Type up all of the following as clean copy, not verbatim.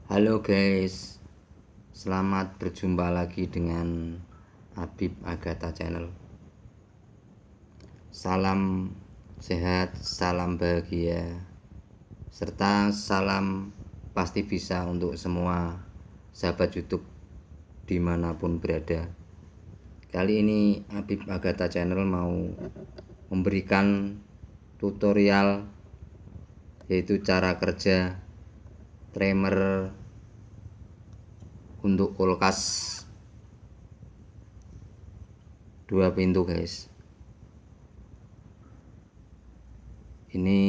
Halo guys, selamat berjumpa lagi dengan Habib Agatha Channel. Salam sehat, salam bahagia, serta salam pasti bisa untuk semua sahabat YouTube dimanapun berada. Kali ini Habib Agatha Channel mau memberikan tutorial yaitu cara kerja timer untuk kulkas 2 pintu guys. Ini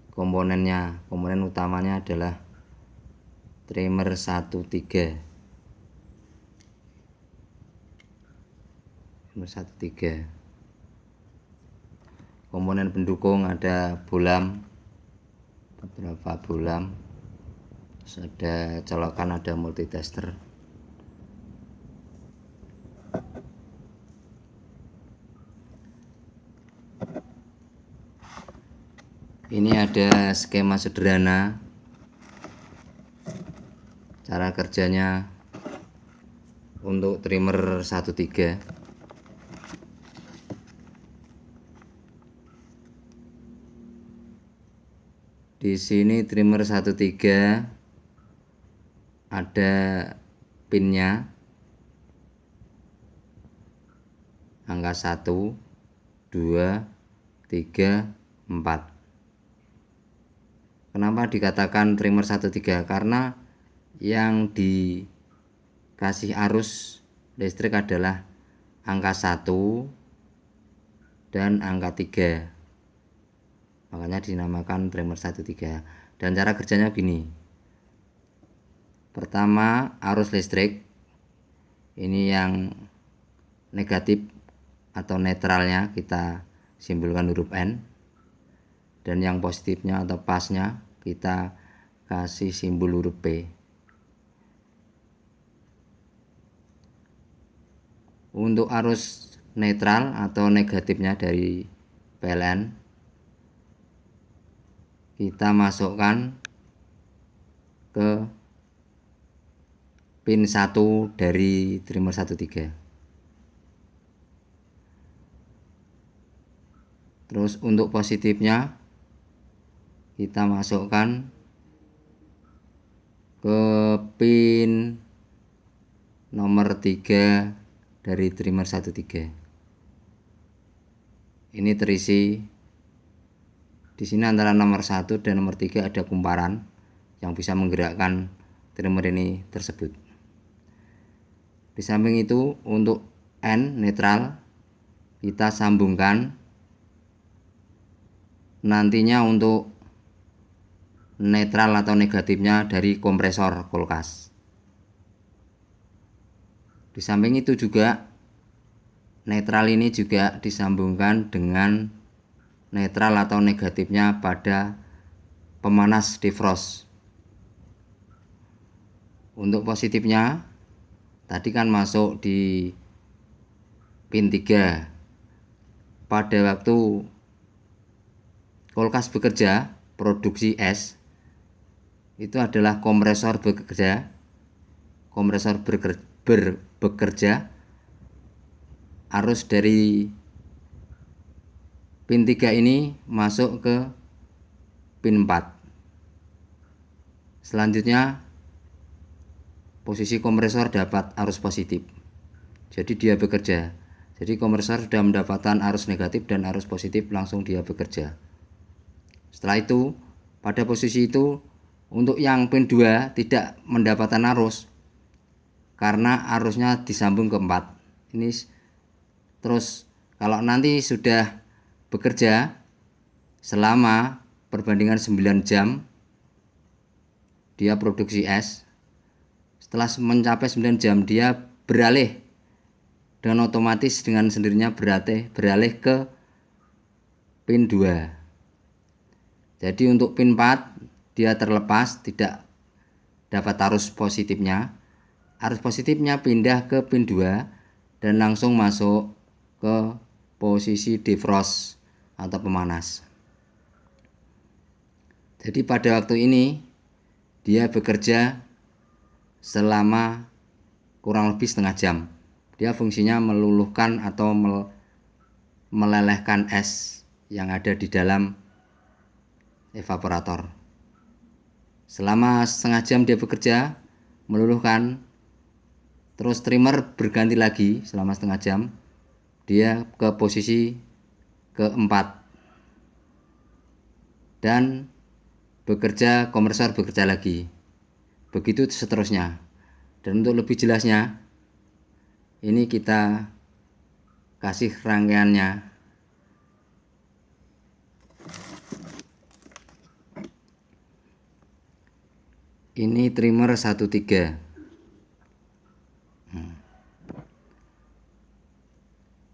komponennya, komponen utamanya adalah timer 13. Komponen pendukung ada bolam, beberapa bolam, ada colokan, ada multitester. Ini ada skema sederhana cara kerjanya untuk timer 13. Di sini timer 13 ada pinnya angka 1, 2, 3, 4. Kenapa dikatakan timer 13? Karena yang dikasih arus listrik adalah angka 1 dan angka 3. Makanya dinamakan timer 13. Dan cara kerjanya begini. Pertama, arus listrik ini yang negatif atau netralnya kita simbolkan huruf N, dan yang positifnya atau pasnya kita kasih simbol huruf P. Untuk arus netral atau negatifnya dari PLN kita masukkan ke pin 1 dari timer 13. Terus untuk positifnya kita masukkan ke pin nomor 3 dari timer 13. Ini terisi di sini antara nomor 1 dan nomor 3 ada kumparan yang bisa menggerakkan timer ini tersebut. Di samping itu untuk N netral kita sambungkan nantinya untuk netral atau negatifnya dari kompresor kulkas. Di samping itu juga netral ini juga disambungkan dengan netral atau negatifnya pada pemanas defrost. Untuk positifnya tadi kan masuk di pin 3. Pada waktu kulkas bekerja produksi es, itu adalah kompresor bekerja. Kompresor bekerja, arus dari pin 3 ini masuk ke pin 4. Selanjutnya posisi kompresor dapat arus positif, jadi dia bekerja. Jadi kompresor sudah mendapatkan arus negatif dan arus positif, langsung dia bekerja. Setelah itu pada posisi itu untuk yang pin 2 tidak mendapatkan arus karena arusnya disambung ke 4. Ini terus kalau nanti sudah bekerja selama perbandingan 9 jam dia produksi es. Setelah mencapai 9 jam dia beralih dengan otomatis dengan sendirinya beralih ke pin 2. Jadi untuk pin 4 dia terlepas, tidak dapat arus positifnya. Arus positifnya pindah ke pin 2 dan langsung masuk ke posisi defrost atau pemanas. Jadi pada waktu ini dia bekerja selama kurang lebih setengah jam. Dia fungsinya meluluhkan atau melelehkan es yang ada di dalam evaporator. Selama setengah jam dia bekerja meluluhkan, terus trimmer berganti lagi selama setengah jam, dia ke posisi keempat, dan kompresor bekerja lagi. Begitu seterusnya. Dan untuk lebih jelasnya, ini kita kasih rangkaiannya. Ini trimmer 13.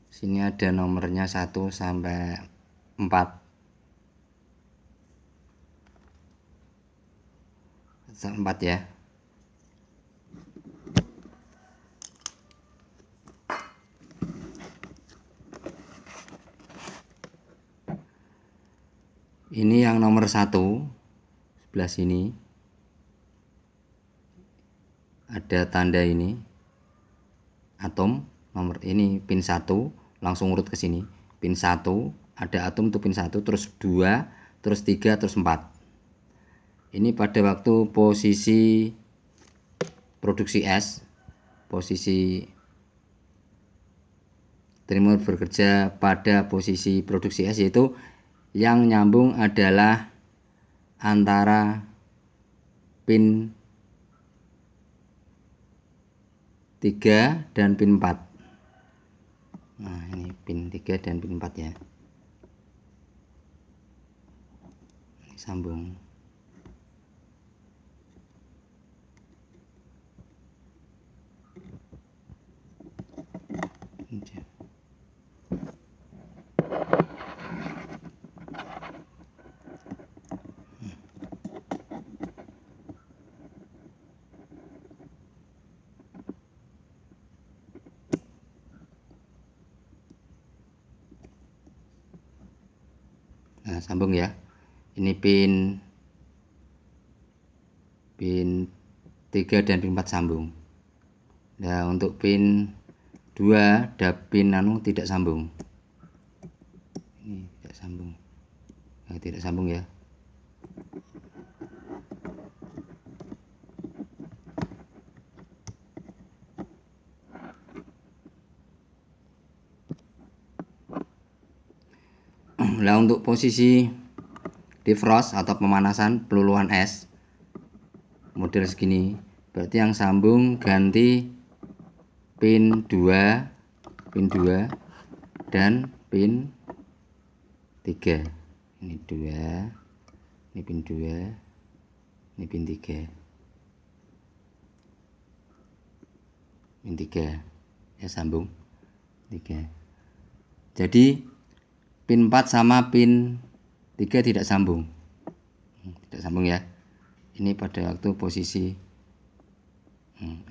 Sini ada nomornya 1 sampai 4. 4 ya. Ini yang nomor 1 sebelah sini ada tanda ini atom, nomor ini pin 1, langsung urut ke sini. Pin 1 ada atom tuh, pin 1, terus 2, terus 3, terus 4. Ini pada waktu posisi produksi es, posisi trimmer bekerja pada posisi produksi es, yaitu yang nyambung adalah antara pin 3 dan pin 4. Nah, ini pin 3 dan pin 4 ya. Ini sambung. Nah, sambung ya. Ini pin 3 dan pin 4 sambung. Nah, untuk pin 2 pin tidak sambung. Ini tidak sambung. Nah, tidak sambung ya. Nah, untuk posisi defrost atau pemanasan peluluhan es model segini, berarti yang sambung ganti pin 2 dan pin 3. Ini 2, ini pin 2, ini pin 3. Pin 3 ya, sambung 3. Jadi pin 4 sama pin 3 tidak sambung. Tidak sambung ya. Ini pada waktu posisi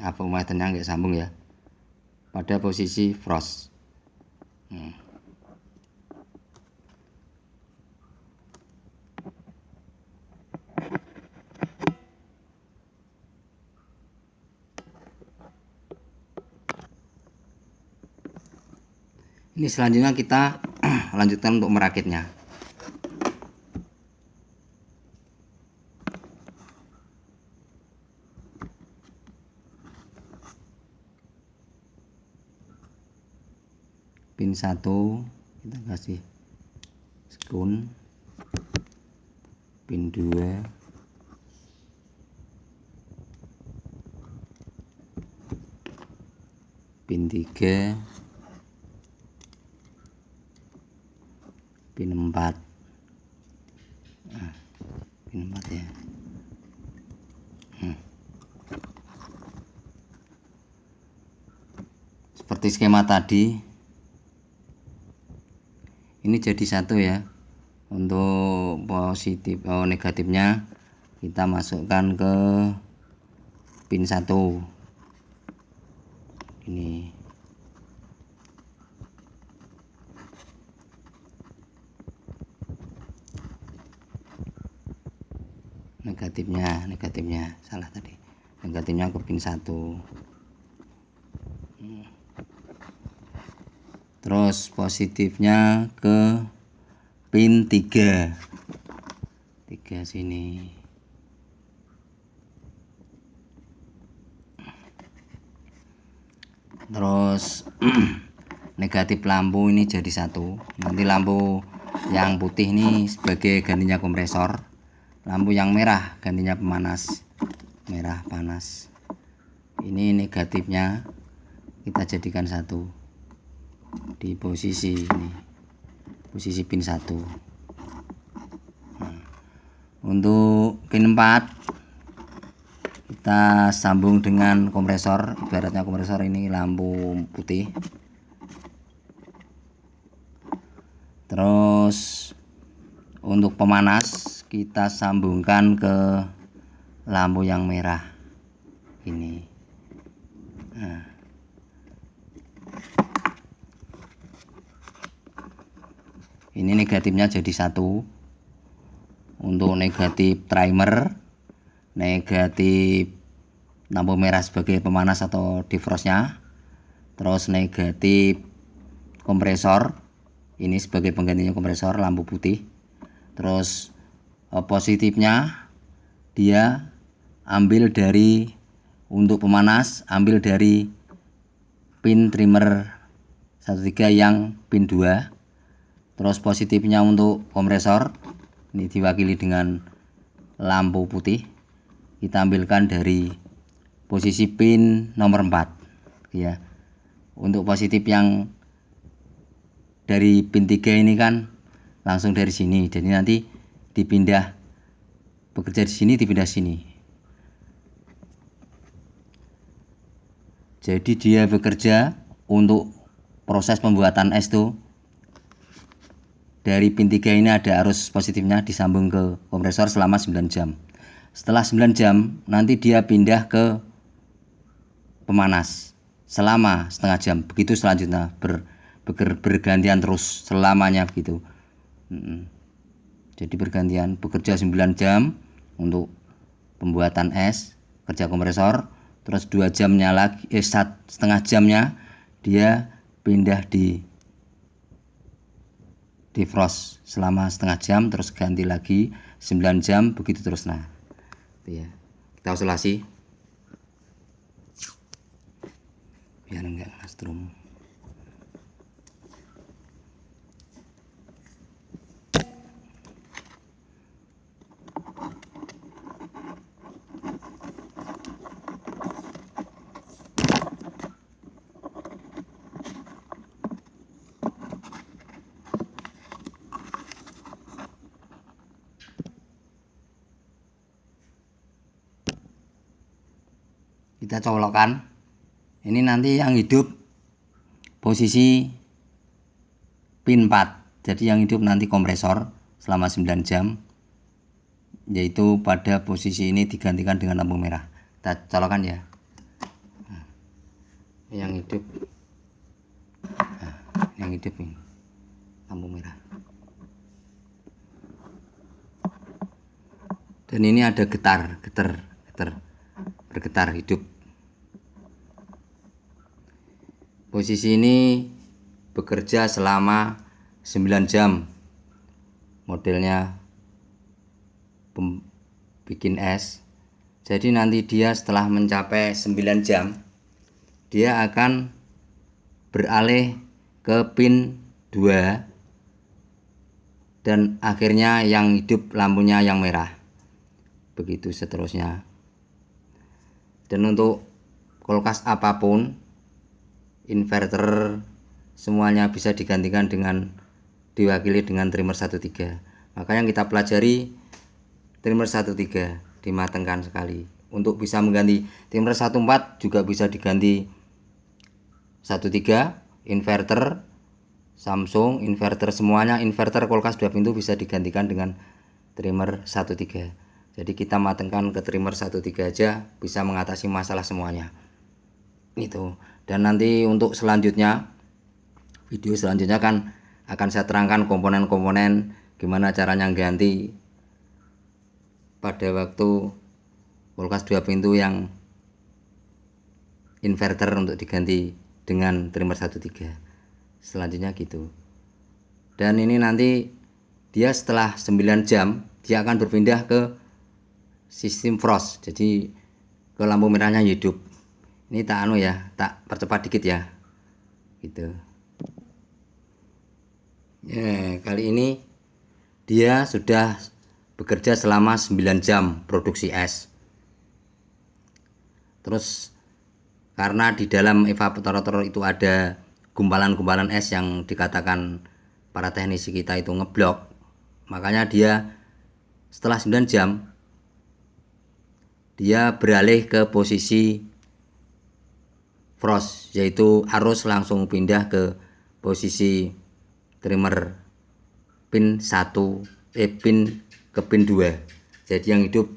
avometernya nggak sambung ya. Pada posisi frost. Ini selanjutnya kita lanjutkan untuk merakitnya. Pin 1 kita kasih sekun. Pin 2, pin 3, pin 4. Nah, pin 4 ya. Seperti skema tadi, ini jadi satu ya. Untuk positif negatifnya kita masukkan ke pin 1 ini. negatifnya salah tadi, negatifnya ke pin 1. Terus positifnya ke pin 3 sini. Terus negatif lampu ini jadi 1. Nanti lampu yang putih ini sebagai gantinya kompresor, lampu yang merah gantinya pemanas, merah panas. Ini negatifnya kita jadikan 1 di posisi ini, posisi pin 1. Untuk pin 4 kita sambung dengan kompresor, ibaratnya kompresor ini lampu putih. Terus untuk pemanas kita sambungkan ke lampu yang merah ini. Nah, ini negatifnya jadi 1. Untuk negatif timer, negatif lampu merah sebagai pemanas atau defrostnya, terus negatif kompresor ini sebagai penggantinya kompresor lampu putih. Terus positifnya dia ambil dari, untuk pemanas ambil dari pin trimmer 13 yang pin 2. Terus positifnya untuk kompresor ini diwakili dengan lampu putih, kita ambilkan dari posisi pin nomor 4 ya. Untuk positif yang dari pin 3 ini kan langsung dari sini, jadi nanti dipindah, bekerja di sini dipindah sini. Jadi dia bekerja untuk proses pembuatan es tuh dari pin 3 ini ada arus positifnya disambung ke kompresor selama 9 jam. Setelah 9 jam nanti dia pindah ke pemanas selama setengah jam. Begitu selanjutnya bergantian terus selamanya begitu. Jadi bergantian bekerja 9 jam untuk pembuatan es, kerja kompresor, terus 2 jamnya lagi, setengah jamnya dia pindah di defrost selama setengah jam, terus ganti lagi 9 jam, begitu terus. Nah itu ya, kita isolasi biar enggak strum. Kita colokkan. Ini nanti yang hidup posisi pin 4. Jadi yang hidup nanti kompresor selama 9 jam, yaitu pada posisi ini digantikan dengan lampu merah. Kita colokkan ya. Yang hidup, yang hidup ini lampu merah. Dan ini ada getar, bergetar hidup. Posisi ini bekerja selama 9 jam. Modelnya bikin es. Jadi nanti dia setelah mencapai 9 jam, dia akan beralih ke pin 2 dan akhirnya yang hidup lampunya yang merah. Begitu seterusnya. Dan untuk kulkas apapun, inverter, semuanya bisa digantikan dengan, diwakili dengan trimmer 13. Maka yang kita pelajari trimmer 13 dimatangkan sekali. Untuk bisa mengganti trimmer 14 juga bisa diganti 13, inverter Samsung, inverter semuanya, inverter kulkas 2 pintu bisa digantikan dengan trimmer 13. Jadi kita matangkan ke trimmer 13 aja bisa mengatasi masalah semuanya. Itu. Dan nanti untuk selanjutnya, video selanjutnya kan akan saya terangkan komponen-komponen, gimana caranya ganti pada waktu kulkas 2 pintu yang inverter untuk diganti dengan trimmer 13. Selanjutnya gitu. Dan ini nanti dia setelah 9 jam dia akan berpindah ke sistem frost. Jadi ke lampu merahnya hidup. Ini tak tak percepat dikit ya. Gitu. Ya, kali ini dia sudah bekerja selama 9 jam produksi es. Terus karena di dalam evaporator itu ada gumpalan-gumpalan es yang dikatakan para teknisi kita itu ngeblok, makanya dia setelah 9 jam dia beralih ke posisi frost, yaitu arus langsung pindah ke posisi trimmer pin 1 pin ke pin 2. Jadi yang hidup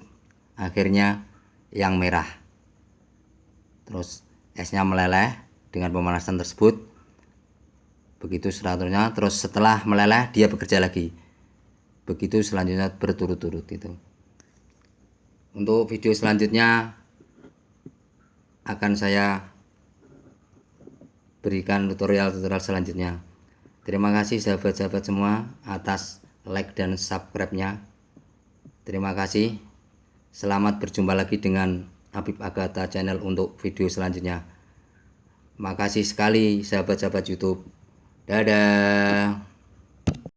akhirnya yang merah. Terus esnya meleleh dengan pemanasan tersebut. Begitu selanjutnya, terus setelah meleleh dia bekerja lagi. Begitu selanjutnya berturut-turut itu. Untuk video selanjutnya akan saya berikan tutorial-tutorial selanjutnya. Terima kasih sahabat-sahabat semua atas like dan subscribe-nya. Terima kasih. Selamat berjumpa lagi dengan Habib Agatha Channel untuk video selanjutnya. Makasih sekali sahabat-sahabat YouTube. Dadah.